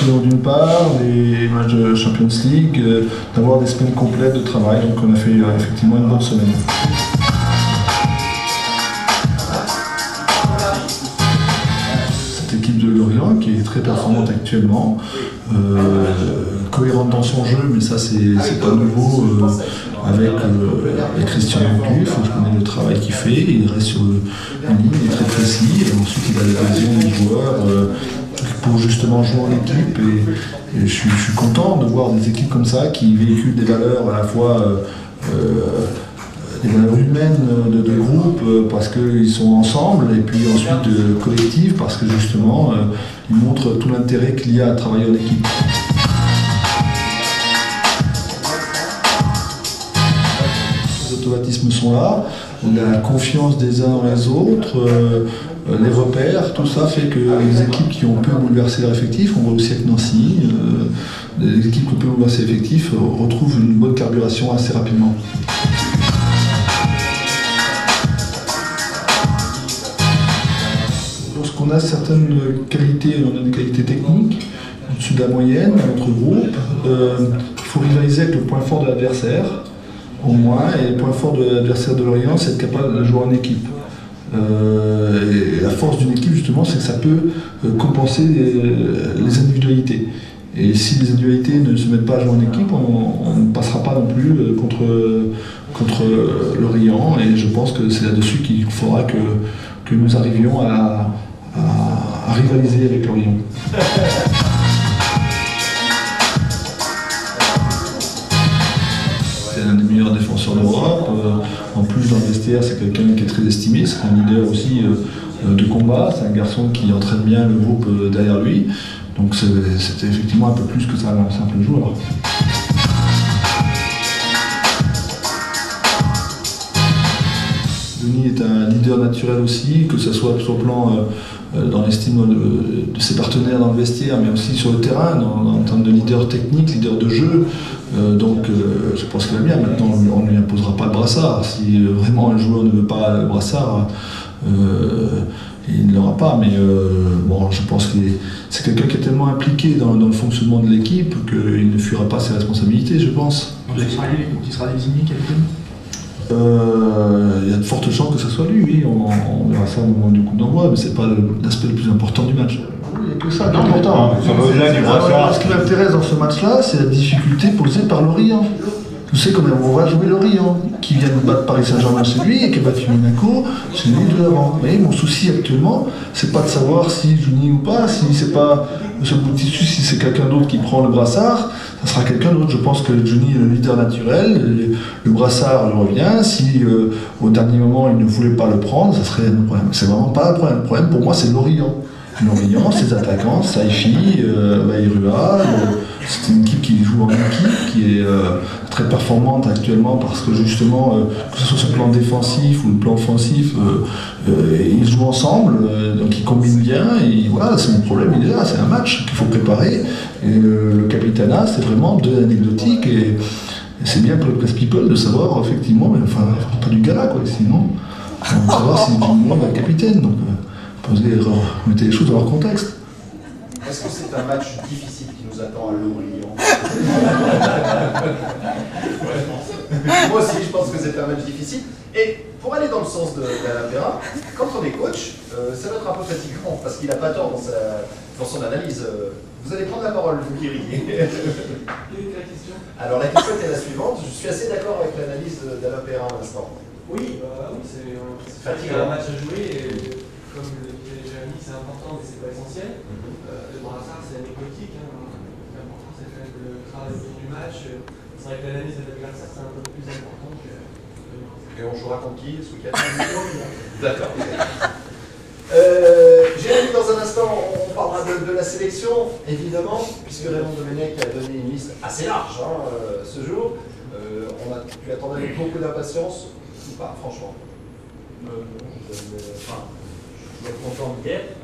D'une part, les matchs de Champions League, d'avoir des semaines complètes de travail, donc on a fait effectivement une bonne semaine. Cette équipe de Lorient qui est très performante actuellement, cohérente dans son jeu, mais ça c'est pas nouveau, avec Christian Gourcuff, je connais le travail qu'il fait, il reste sur une ligne, il est très précis, et ensuite il a la vision des joueurs pour justement jouer en équipe, et je suis content de voir des équipes comme ça qui véhiculent des valeurs à la fois des valeurs humaines de groupe parce qu'ils sont ensemble, et puis ensuite collectives parce que justement ils montrent tout l'intérêt qu'il y a à travailler en équipe. Les automatismes sont là, la confiance des uns dans les autres, les repères, tout ça fait que les équipes qui ont peu bouleversé leur effectif, on voit aussi avec Nancy, les équipes qui ont peu bouleversé l'effectif retrouvent une bonne carburation assez rapidement. Lorsqu'on a certaines qualités, on a des qualités techniques, au-dessus de la moyenne, dans notre groupe, il faut rivaliser avec le point fort de l'adversaire, au moins, et le point fort de l'adversaire de Lorient, c'est être capable de jouer en équipe. Et la force d'une équipe, justement, c'est que ça peut compenser les individualités. Et si les individualités ne se mettent pas à jouer en équipe, on ne passera pas non plus contre Lorient. Et je pense que c'est là-dessus qu'il faudra que nous arrivions à rivaliser avec Lorient. C'est l'un des meilleurs défenseurs d'Europe. En plus, dans le vestiaire, c'est quelqu'un qui est très estimé. C'est un leader aussi de combat. C'est un garçon qui entraîne bien le groupe derrière lui. Donc c'était effectivement un peu plus que ça, un simple joueur. Denis est un leader naturel aussi, que ce soit sur le plan dans l'estime de ses partenaires dans le vestiaire, mais aussi sur le terrain, en termes de leader technique, leader de jeu. Donc je pense qu'il va bien. Maintenant, on ne lui imposera pas le brassard. Si vraiment un joueur ne veut pas le brassard, il ne l'aura pas. Mais bon, je pense que c'est quelqu'un qui est tellement impliqué dans le fonctionnement de l'équipe qu'il ne fuira pas ses responsabilités, je pense. Qui sera désigné, capitaine ? Il y a de fortes chances que ce soit lui, oui, on verra ça au moment du coup d'envoi, mais c'est pas l'aspect le plus important du match. Il n'y a que ça qui est important. Ce qui m'intéresse dans ce match-là, c'est la difficulté posée par Lorient. Je sais quand même, on va jouer Lorient, qui vient de battre Paris Saint-Germain chez lui et qui a battu Monaco chez lui de l'avant. Mais mon souci actuellement, c'est pas de savoir si Juni ou pas, si c'est pas M. Boutissu, si c'est quelqu'un d'autre qui prend le brassard, ça sera quelqu'un d'autre. Je pense que Juni est le leader naturel, le brassard lui revient. Si au dernier moment il ne voulait pas le prendre, ça serait un problème. C'est vraiment pas un problème. Le problème pour moi, c'est Lorient. Lorient, ses attaquants, Saifi, Bayrua, c'est une équipe qui joue en équipe, qui est très performante actuellement parce que justement, que ce soit sur le plan défensif ou le plan offensif, ils jouent ensemble, donc ils combinent bien, et voilà, c'est mon problème, il est là, c'est un match qu'il faut préparer, et le capitanat, c'est vraiment anecdotique, et c'est bien pour le press people de savoir, effectivement, mais enfin, pas du gala, quoi, sinon, on va savoir si Junior va être capitaine, donc mettez les choses dans leur contexte. Est-ce que c'est un match difficile qui nous attend à Lorient? Moi aussi, je pense que c'est un match difficile. Et pour aller dans le sens d'Alain Perrin, quand on est coach, ça va être un peu fatigant, parce qu'il n'a pas tort dans son analyse. Vous allez prendre la parole, vous qui riez. Alors la question est la suivante. Je suis assez d'accord avec l'analyse d'Alain Perrin à l'instant. Oui, c'est fatigant. Un match à jouer, et comme l'a déjà dit, c'est important, mais c'est pas essentiel. Le brassard, c'est anecdotique. L'important, c'est quand même le travail autour du match. C'est vrai que l'analyse de l'adversaire, c'est un peu plus important que... Et on jouera contre qui ce week-end? D'accord. Jérémy, dans un instant, on parlera de la sélection, évidemment, puisque Raymond Domenech a donné une liste assez large ce jour. Tu attends avec beaucoup d'impatience ou pas, franchement? Je suis content d'y être.